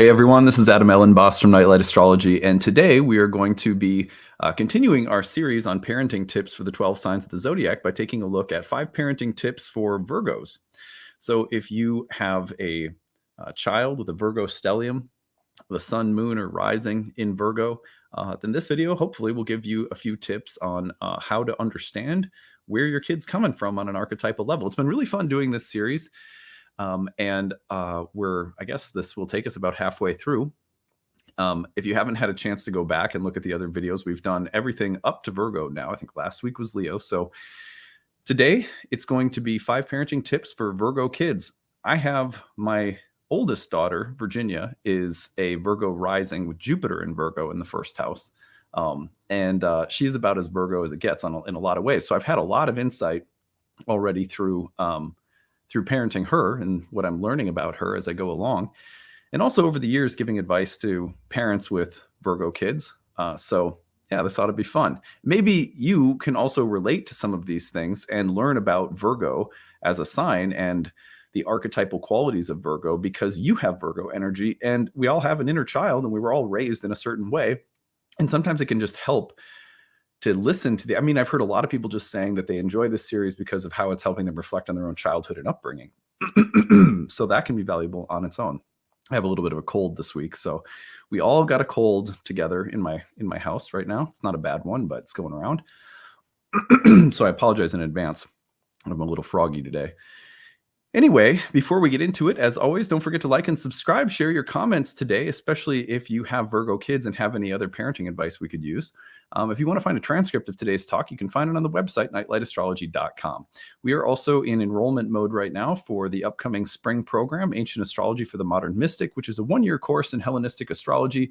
Hey everyone, this is Elenbaas from Nightlight Astrology, and today we are going to be continuing our series on parenting tips for the 12 signs of the zodiac by taking a look at 5 parenting tips for Virgos. So if you have a child with a Virgo stellium, the sun, moon, or rising in Virgo, then this video hopefully will give you a few tips on how to understand where your kid's coming from on an archetypal level. It's been really fun doing this series. I guess this will take us about halfway through. If you haven't had a chance to go back and look at the other videos, we've done everything up to Virgo now. I think last week was Leo. So today it's going to be 5 parenting tips for Virgo kids. I have my oldest daughter, Virginia, is a Virgo rising with Jupiter in Virgo in the first house. She's about as Virgo as it gets in a lot of ways. So I've had a lot of insight already through parenting her and what I'm learning about her as I go along. And also over the years, giving advice to parents with Virgo kids. This ought to be fun. Maybe you can also relate to some of these things and learn about Virgo as a sign and the archetypal qualities of Virgo because you have Virgo energy and we all have an inner child and we were all raised in a certain way. And sometimes it can just help to listen to I've heard a lot of people just saying that they enjoy this series because of how it's helping them reflect on their own childhood and upbringing. So that can be valuable on its own. I have a little bit of a cold this week, so we all got a cold together in my house right now. It's not a bad one, but it's going around. So I apologize in advance. I'm a little froggy today. Anyway, before we get into it, as always, don't forget to like and subscribe. Share your comments today, especially if you have Virgo kids and have any other parenting advice we could use. If you want to find a transcript of today's talk, you can find it on the website, nightlightastrology.com. We are also in enrollment mode right now for the upcoming spring program, Ancient Astrology for the Modern Mystic, which is a 1-year course in Hellenistic astrology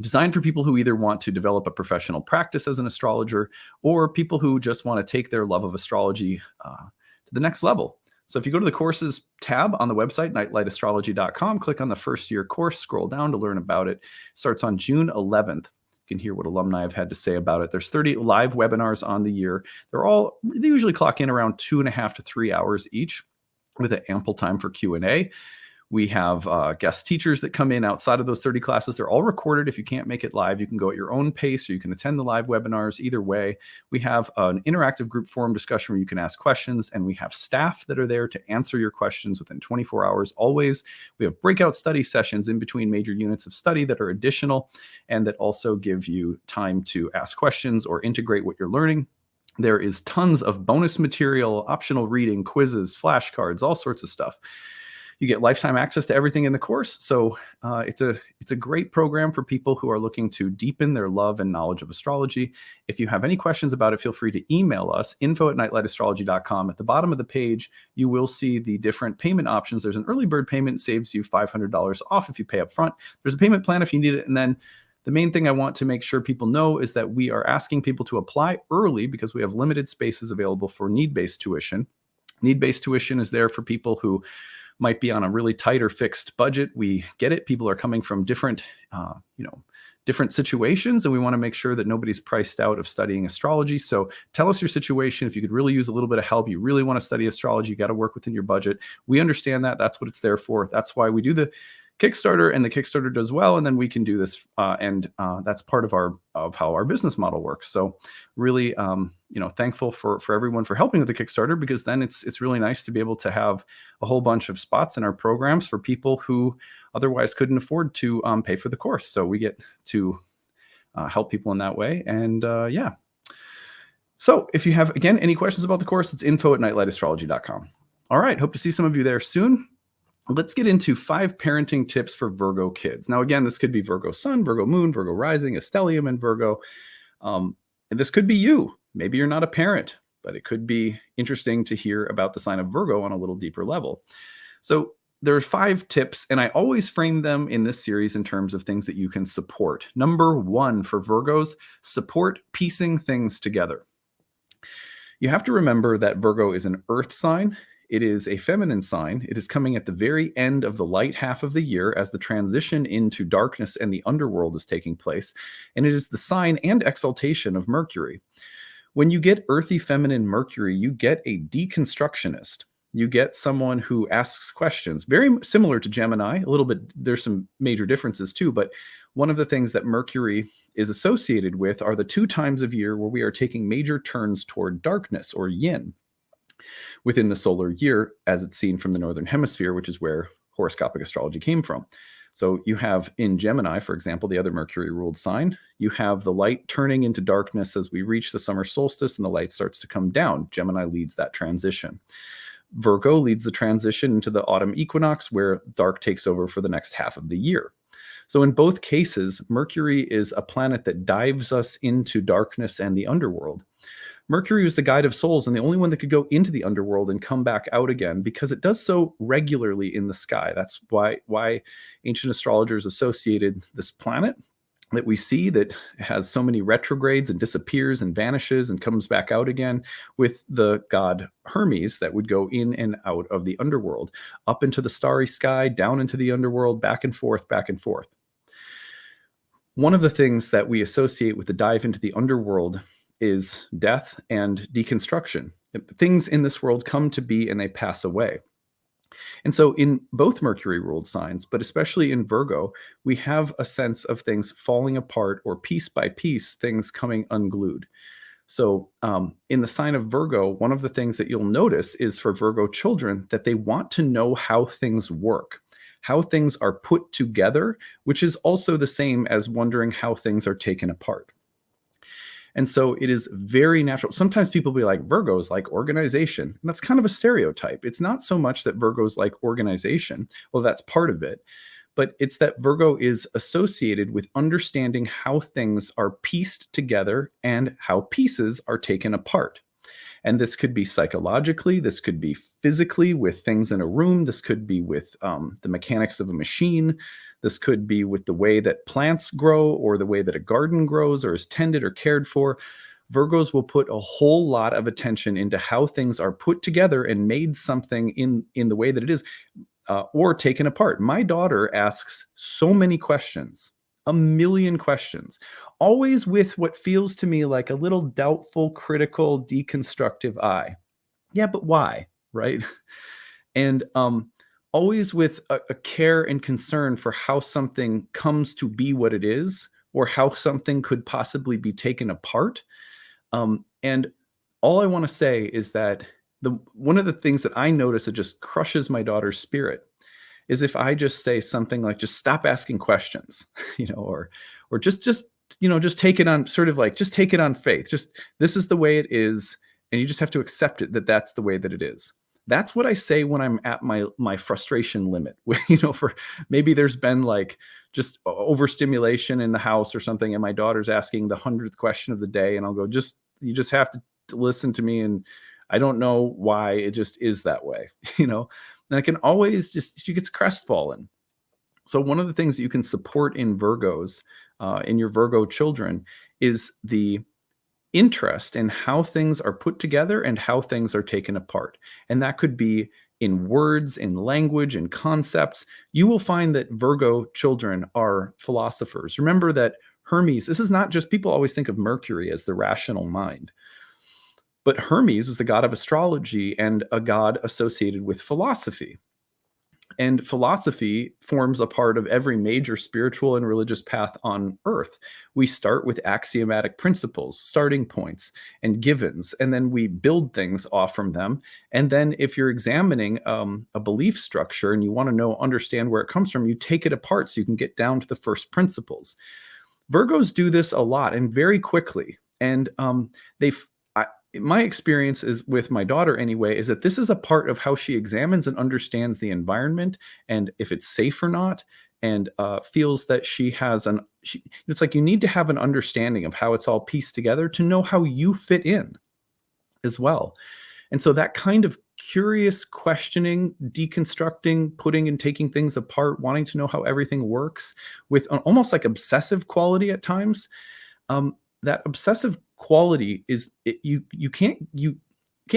designed for people who either want to develop a professional practice as an astrologer or people who just want to take their love of astrology to the next level. So if you go to the courses tab on the website, nightlightastrology.com, click on the first year course, scroll down to learn about it. It starts on June 11th. You can hear what alumni have had to say about it. There's 30 live webinars on the year. They usually clock in around 2.5 to 3 hours each with an ample time for Q&A. We have guest teachers that come in outside of those 30 classes. They're all recorded. If you can't make it live, you can go at your own pace or you can attend the live webinars. Either way, we have an interactive group forum discussion where you can ask questions, and we have staff that are there to answer your questions within 24 hours always. We have breakout study sessions in between major units of study that are additional and that also give you time to ask questions or integrate what you're learning. There is tons of bonus material, optional reading, quizzes, flashcards, all sorts of stuff. You get lifetime access to everything in the course. So it's a great program for people who are looking to deepen their love and knowledge of astrology. If you have any questions about it, feel free to email us, info@nightlightastrology.com. At the bottom of the page, you will see the different payment options. There's an early bird payment, saves you $500 off if you pay up front. There's a payment plan if you need it. And then the main thing I want to make sure people know is that we are asking people to apply early because we have limited spaces available for need-based tuition. Need-based tuition is there for people who might be on a really tight or fixed budget. We get it. People are coming from different situations, and we want to make sure that nobody's priced out of studying astrology. So tell us your situation. If you could really use a little bit of help, you really want to study astrology, you got to work within your budget. We understand that. That's what it's there for. That's why we do the Kickstarter, and the Kickstarter does well, and then we can do this, and that's part of how our business model works. So really, thankful for everyone for helping with the Kickstarter, because then it's really nice to be able to have a whole bunch of spots in our programs for people who otherwise couldn't afford to pay for the course. So we get to help people in that way, and So if you have, again, any questions about the course, it's info@nightlightastrology.com. All right, hope to see some of you there soon. Let's get into 5 parenting tips for Virgo kids. Now, again, this could be Virgo sun, Virgo moon, Virgo rising, a stellium in Virgo. And this could be you. Maybe you're not a parent, but it could be interesting to hear about the sign of Virgo on a little deeper level. So there are 5 tips, and I always frame them in this series in terms of things that you can support. Number 1 for Virgos, support piecing things together. You have to remember that Virgo is an earth sign. It is a feminine sign. It is coming at the very end of the light half of the year as the transition into darkness and the underworld is taking place. And it is the sign and exaltation of Mercury. When you get earthy feminine Mercury, you get a deconstructionist. You get someone who asks questions, very similar to Gemini, a little bit. There's some major differences too, but one of the things that Mercury is associated with are the 2 times of year where we are taking major turns toward darkness or yin within the solar year, as it's seen from the northern hemisphere, which is where horoscopic astrology came from. So you have in Gemini, for example, the other Mercury ruled sign, you have the light turning into darkness as we reach the summer solstice and the light starts to come down. Gemini leads that transition. Virgo leads the transition into the autumn equinox, where dark takes over for the next half of the year. So in both cases, Mercury is a planet that dives us into darkness and the underworld. Mercury was the guide of souls and the only one that could go into the underworld and come back out again, because it does so regularly in the sky. That's why ancient astrologers associated this planet that we see that has so many retrogrades and disappears and vanishes and comes back out again with the god Hermes that would go in and out of the underworld, up into the starry sky, down into the underworld, back and forth, back and forth. One of the things that we associate with the dive into the underworld is death and deconstruction. Things in this world come to be and they pass away. And so in both Mercury ruled signs, but especially in Virgo, we have a sense of things falling apart, or piece by piece, things coming unglued. So in the sign of Virgo, one of the things that you'll notice is for Virgo children that they want to know how things work, how things are put together, which is also the same as wondering how things are taken apart. And so it is very natural. Sometimes people be like, Virgos like organization. And that's kind of a stereotype. It's not so much that Virgos like organization. Well, that's part of it. But it's that Virgo is associated with understanding how things are pieced together and how pieces are taken apart. And this could be psychologically, this could be physically with things in a room, this could be with the mechanics of a machine, this could be with the way that plants grow or the way that a garden grows or is tended or cared for. Virgos will put a whole lot of attention into how things are put together and made something in the way that it is, or taken apart. My daughter asks so many questions, a million questions, always with what feels to me like a little doubtful, critical, deconstructive eye. Yeah, but why? Right? And always with a care and concern for how something comes to be what it is, or how something could possibly be taken apart. And all I want to say is that one of the things that I notice that just crushes my daughter's spirit is if I just say something like, just stop asking questions, or just take it on, sort of like, just take it on faith. Just, this is the way it is. And you just have to accept it, that that's the way that it is. That's what I say when I'm at my frustration limit. For maybe there's been like just overstimulation in the house or something, and my daughter's asking the 100th question of the day, and I'll go, you just have to listen to me, and I don't know why, it just is that way, And I can always she gets crestfallen. So one of the things that you can support in Virgos, in your Virgo children, is the interest in how things are put together and how things are taken apart. And that could be in words, in language, in concepts. You will find that Virgo children are philosophers. Remember that Hermes, this is not just, people always think of Mercury as the rational mind, but Hermes was the god of astrology and a god associated with philosophy. And philosophy forms a part of every major spiritual and religious path on earth. We start with axiomatic principles, starting points, and givens, and then we build things off from them. And then if you're examining a belief structure and you want to understand where it comes from, you take it apart so you can get down to the first principles. Virgos do this a lot and very quickly. And my experience is with my daughter anyway, is that this is a part of how she examines and understands the environment and if it's safe or not, and feels that she has it's like you need to have an understanding of how it's all pieced together to know how you fit in as well. And so that kind of curious questioning, deconstructing, putting and taking things apart, wanting to know how everything works with an almost like obsessive quality at times. That obsessive quality is you can't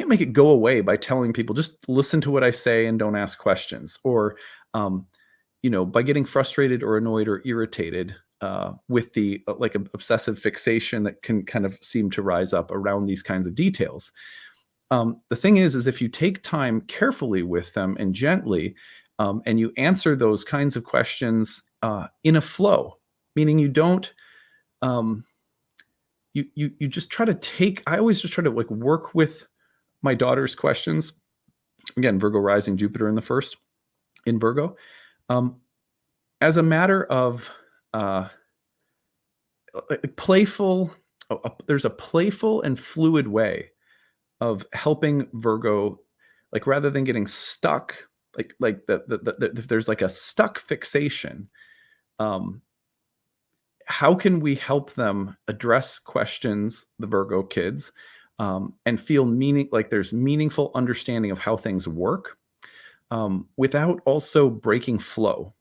make it go away by telling people just listen to what I say and don't ask questions, or by getting frustrated or annoyed or irritated with the obsessive fixation that can kind of seem to rise up around these kinds of details. The thing is if you take time carefully with them and gently, and you answer those kinds of questions in a flow, meaning you don't, you just try to take. I always just try to like work with my daughter's questions. Again, Virgo rising, Jupiter in the first in Virgo, as a matter of playful. There's a playful and fluid way of helping Virgo, like rather than getting stuck, like if there's like a stuck fixation, how can we help them address questions, the Virgo kids, and feel like there's meaningful understanding of how things work, without also breaking flow.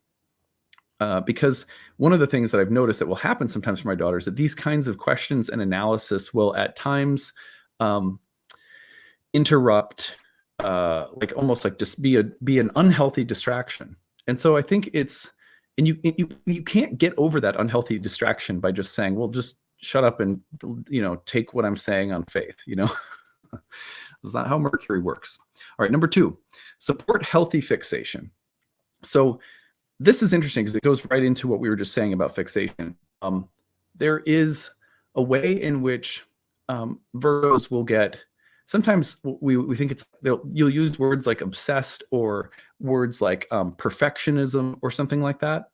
Because one of the things that I've noticed that will happen sometimes for my daughters, that these kinds of questions and analysis will at times interrupt, like almost like just be an unhealthy distraction. And so I think and you can't get over that unhealthy distraction by just saying, well, just shut up and take what I'm saying on faith. That's not how Mercury works. All right, number 2, support healthy fixation. So this is interesting because it goes right into what we were just saying about fixation. There is a way in which Virgos will get, sometimes we think you'll use words like obsessed or words like perfectionism or something like that.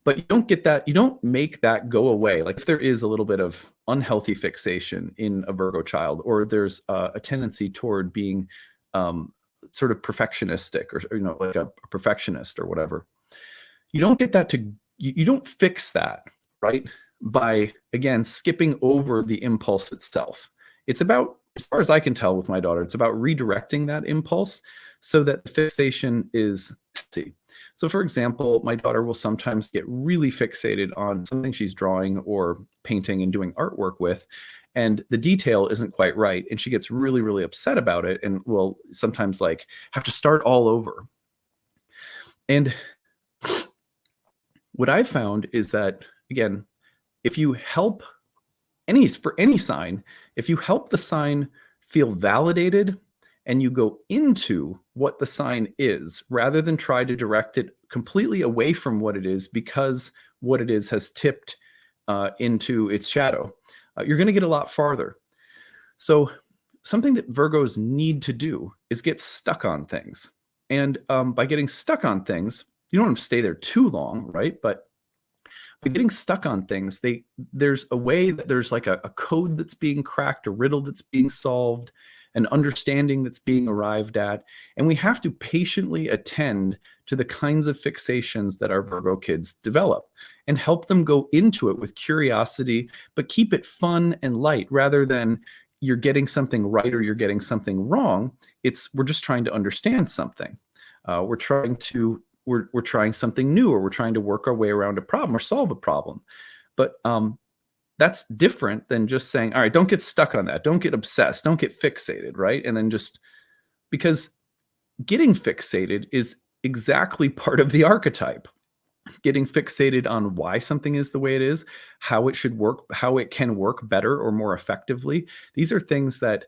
But you don't get that, you don't make that go away. Like if there is a little bit of unhealthy fixation in a Virgo child, or there's a tendency toward being sort of perfectionistic, or like a perfectionist or whatever, you don't get that you don't fix that, right, by again skipping over the impulse itself. It's about, as far as I can tell with my daughter, it's about redirecting that impulse so that the fixation is healthy. So for example, my daughter will sometimes get really fixated on something she's drawing or painting and doing artwork with, and the detail isn't quite right, and she gets really, really upset about it and will sometimes like have to start all over. And what I've found is that, again, if you help for any sign, if you help the sign feel validated and you go into what the sign is rather than try to direct it completely away from what it is because what it is has tipped into its shadow, you're going to get a lot farther. So something that Virgos need to do is get stuck on things. And by getting stuck on things, you don't have to stay there too long, right? But by getting stuck on things, there's a way that there's like a code that's being cracked, a riddle that's being solved, an understanding that's being arrived at. And we have to patiently attend to the kinds of fixations that our Virgo kids develop and help them go into it with curiosity, but keep it fun and light rather than you're getting something right or you're getting something wrong. We're just trying to understand something. We're trying something new, or we're trying to work our way around a problem or solve a problem. But that's different than just saying, all right, don't get stuck on that. Don't get obsessed. Don't get fixated, right? And then because getting fixated is exactly part of the archetype. Getting fixated on why something is the way it is, how it should work, how it can work better or more effectively. These are things that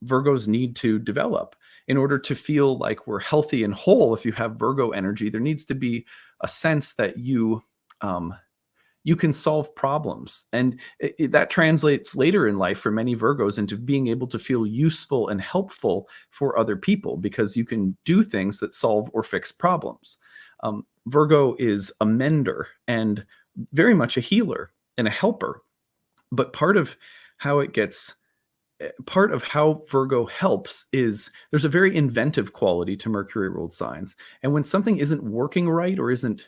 Virgos need to develop in order to feel like we're healthy and whole. If you have Virgo energy, there needs to be a sense that you can solve problems. And that translates later in life for many Virgos into being able to feel useful and helpful for other people because you can do things that solve or fix problems. Virgo is a mender and very much a healer and a helper. But part of how Virgo helps is there's a very inventive quality to Mercury ruled signs. And when something isn't working right or isn't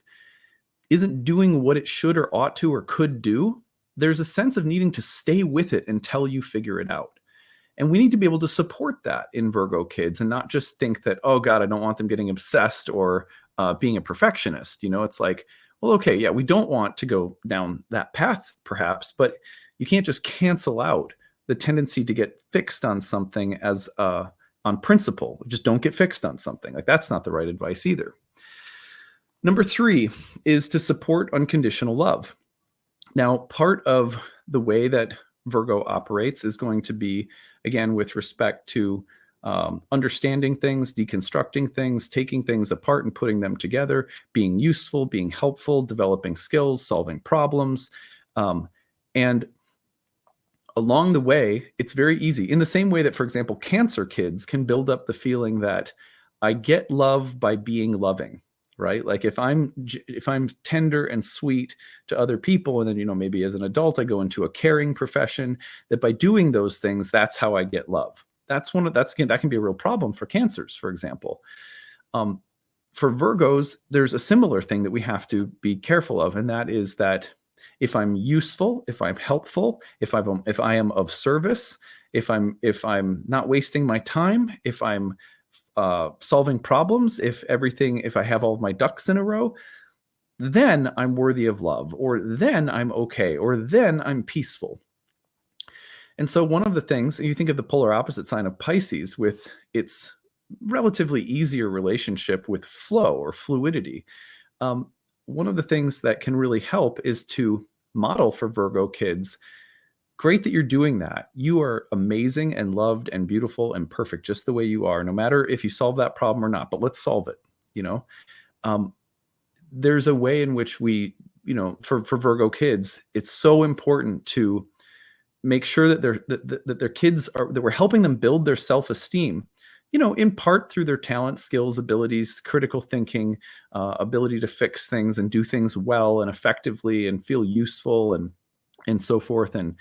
doing what it should or ought to or could do, there's a sense of needing to stay with it until you figure it out. And we need to be able to support that in Virgo kids and not just think that, oh God, I don't want them getting obsessed or being a perfectionist. It's like, well, okay, yeah, we don't want to go down that path perhaps, but you can't just cancel out the tendency to get fixed on something as on principle. Just don't get fixed on something. Like that's not the right advice either. Number 3 is to support unconditional love. Now, part of the way that Virgo operates is going to be, again, with respect to understanding things, deconstructing things, taking things apart and putting them together, being useful, being helpful, developing skills, solving problems. And along the way, it's very easy. In the same way that, for example, Cancer kids can build up the feeling that I get love by being loving, right? Like if I'm tender and sweet to other people, and then maybe as an adult I go into a caring profession, that by doing those things, that's how I get love. That can be a real problem for Cancers, for example. For Virgos, there's a similar thing that we have to be careful of, and that is that if I'm useful, if I'm helpful, if I am of service, if I'm not wasting my time, if I'm solving problems, if I have all of my ducks in a row, then I'm worthy of love, or then I'm okay, or then I'm peaceful. And so one of the things, you think of the polar opposite sign of Pisces with its relatively easier relationship with flow or fluidity. One of the things that can really help is to model for Virgo kids. Great that you're doing that. You are amazing and loved and beautiful and perfect just the way you are, no matter if you solve that problem or not, but let's solve it. There's a way in which we, for Virgo kids, it's so important to make sure that their kids that we're helping them build their self-esteem, in part through their talents, skills, abilities, critical thinking, ability to fix things and do things well and effectively and feel useful and so forth, and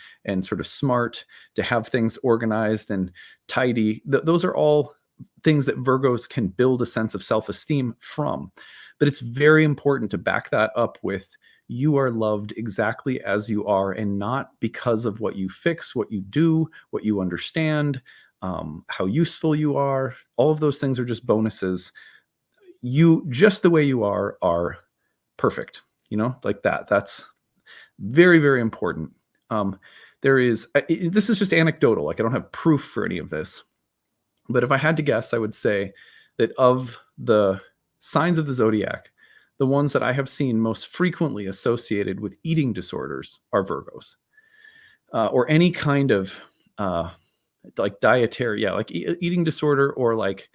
sort of smart, to have things organized and tidy. Those are all things that Virgos can build a sense of self-esteem from. But it's very important to back that up with, you are loved exactly as you are, and not because of what you fix, what you do, what you understand, how useful you are. All of those things are just bonuses. You, just the way you are perfect, like that. That's very, very important. This is just anecdotal. Like, I don't have proof for any of this, but if I had to guess, I would say that of the signs of the zodiac, the ones that I have seen most frequently associated with eating disorders are Virgos, or any kind of like dietary, like eating disorder, or like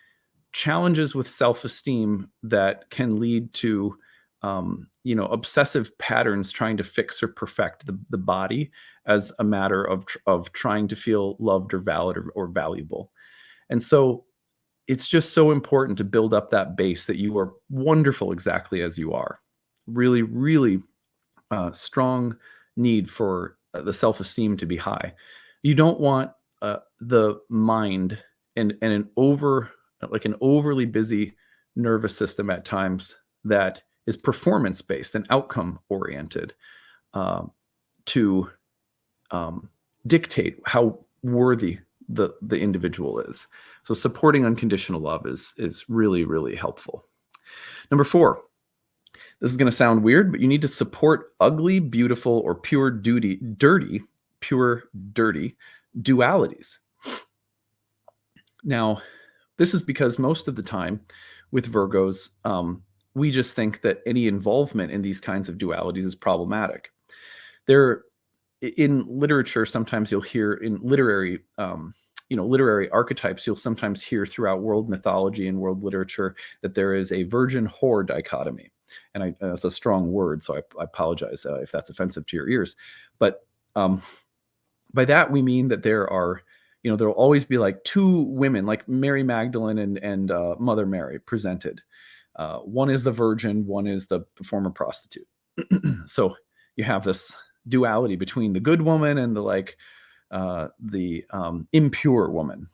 challenges with self-esteem that can lead to obsessive patterns trying to fix or perfect the body as a matter of trying to feel loved or valid or valuable. And so it's just so important to build up that base that you are wonderful exactly as you are. Really, really strong need for the self-esteem to be high. You don't want the mind and an overly busy nervous system at times that is performance-based and outcome-oriented to dictate how worthy the individual is. So supporting unconditional love is really, really helpful. Number 4, this is going to sound weird, but you need to support ugly, beautiful, or pure dirty dualities. Now, this is because most of the time with Virgos, we just think that any involvement in these kinds of dualities is problematic. In literature, sometimes you'll hear in literary archetypes, you'll sometimes hear throughout world mythology and world literature that there is a virgin-whore dichotomy. And that's a strong word, so I apologize if that's offensive to your ears. But by that, we mean that there will always be like two women, like Mary Magdalene and Mother Mary presented. One is the virgin, one is the former prostitute. So you have this duality between the good woman and the impure woman.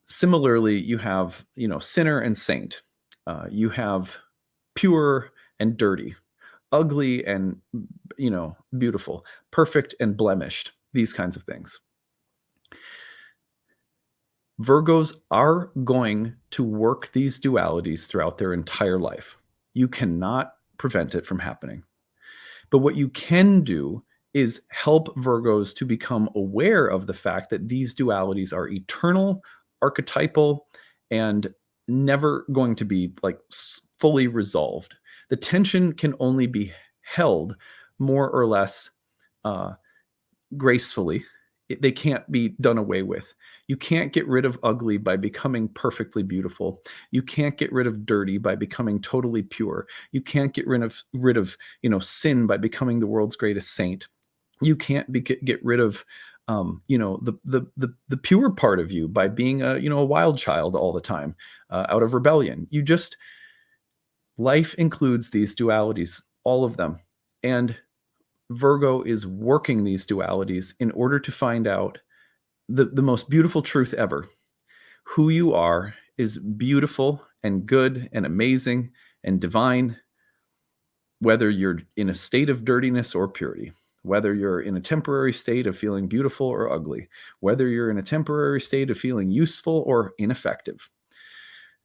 Similarly, you have sinner and saint. You have pure and dirty, ugly and beautiful, perfect and blemished. These kinds of things. Virgos are going to work these dualities throughout their entire life. You cannot prevent it from happening. But what you can do is help Virgos to become aware of the fact that these dualities are eternal, archetypal, and never going to be fully resolved. The tension can only be held more or less gracefully. They can't be done away with. You can't get rid of ugly by becoming perfectly beautiful. You can't get rid of dirty by becoming totally pure. You can't get rid of sin by becoming the world's greatest saint. You can't get rid of the pure part of you by being a wild child all the time out of rebellion. Life includes these dualities, all of them, and Virgo is working these dualities in order to find out the most beautiful truth ever. Who you are is beautiful and good and amazing and divine, whether you're in a state of dirtiness or purity, whether you're in a temporary state of feeling beautiful or ugly, whether you're in a temporary state of feeling useful or ineffective.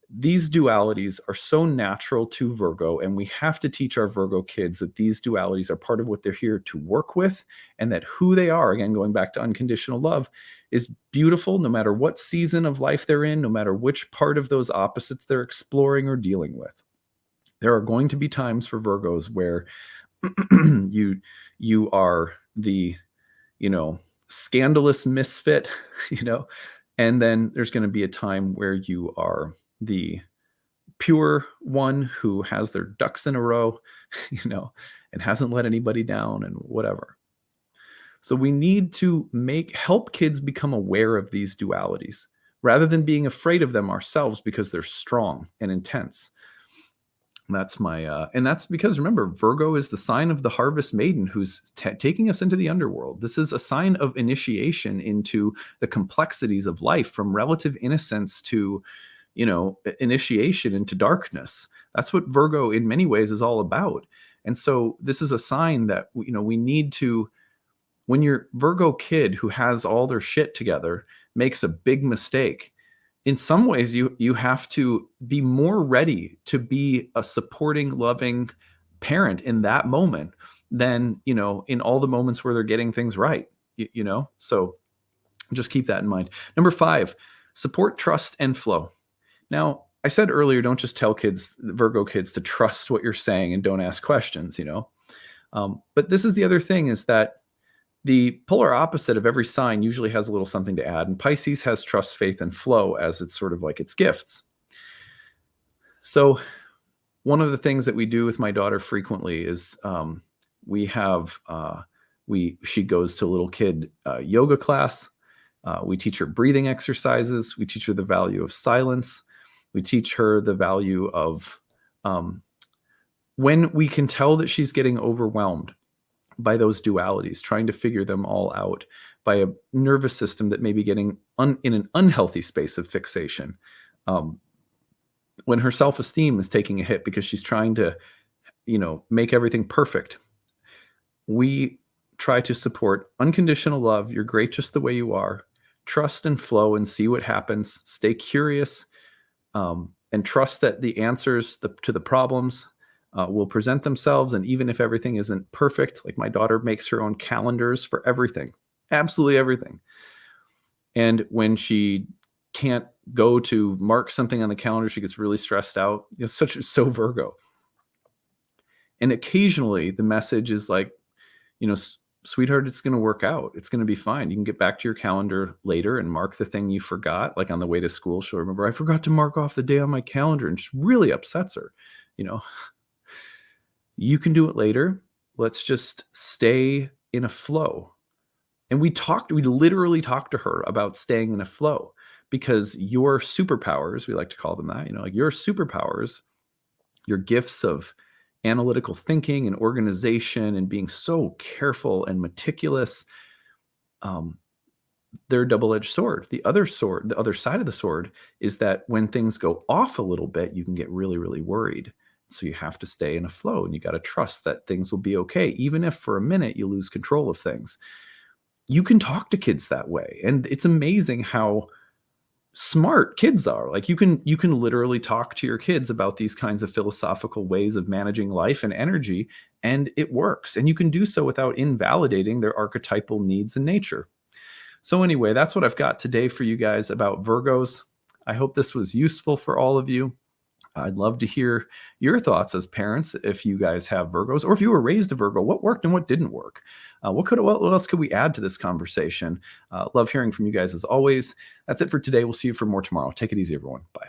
These dualities are so natural to Virgo, and we have to teach our Virgo kids that these dualities are part of what they're here to work with, and that who they are, again, going back to unconditional love, is beautiful no matter what season of life they're in, no matter which part of those opposites they're exploring or dealing with. There are going to be times for Virgos where you are the scandalous misfit, and then there's going to be a time where you are the pure one who has their ducks in a row, and hasn't let anybody down and whatever. So we need to help kids become aware of these dualities rather than being afraid of them ourselves because they're strong and intense. That's and that's because, remember, Virgo is the sign of the harvest maiden who's taking us into the underworld. This is a sign of initiation into the complexities of life, from relative innocence to, initiation into darkness. That's what Virgo in many ways is all about. And so this is a sign that, we need to, when your Virgo kid who has all their shit together makes a big mistake, in some ways you have to be more ready to be a supporting, loving parent in that moment than, in all the moments where they're getting things right, so just keep that in mind. Number 5, support trust and flow. Now, I said earlier, don't just tell Virgo kids to trust what you're saying and don't ask questions, but this is the other thing, is that the polar opposite of every sign usually has a little something to add, and Pisces has trust, faith, and flow as it's sort of like its gifts. So one of the things that we do with my daughter frequently is she goes to a little kid yoga class. We teach her breathing exercises. We teach her the value of silence. We teach her the value of when we can tell that she's getting overwhelmed by those dualities, trying to figure them all out, by a nervous system that may be getting in an unhealthy space of fixation. When her self-esteem is taking a hit because she's trying to, make everything perfect, we try to support unconditional love. You're great just the way you are. Trust and flow and see what happens. Stay curious, and trust that the answers to the problems will present themselves. And even if everything isn't perfect, like my daughter makes her own calendars for everything, absolutely everything. And when she can't go to mark something on the calendar, she gets really stressed out. So Virgo. And occasionally the message is like, sweetheart, it's going to work out. It's going to be fine. You can get back to your calendar later and mark the thing you forgot. Like on the way to school, she'll remember, I forgot to mark off the day on my calendar, and it really upsets her. You can do it later. Let's just stay in a flow. And we literally talked to her about staying in a flow, because your superpowers, we like to call them that, like your superpowers, your gifts of analytical thinking and organization and being so careful and meticulous, they're a double-edged sword. The other side of the sword is that when things go off a little bit, you can get really, really worried. So you have to stay in a flow, and you got to trust that things will be okay. Even if for a minute you lose control of things, you can talk to kids that way. And it's amazing how smart kids are. Like you can literally talk to your kids about these kinds of philosophical ways of managing life and energy, and it works. And you can do so without invalidating their archetypal needs and nature. So anyway, that's what I've got today for you guys about Virgos. I hope this was useful for all of you. I'd love to hear your thoughts as parents if you guys have Virgos, or if you were raised a Virgo, what worked and what didn't work. What else could we add to this conversation? Love hearing from you guys as always. That's it for today. We'll see you for more tomorrow. Take it easy, everyone. Bye.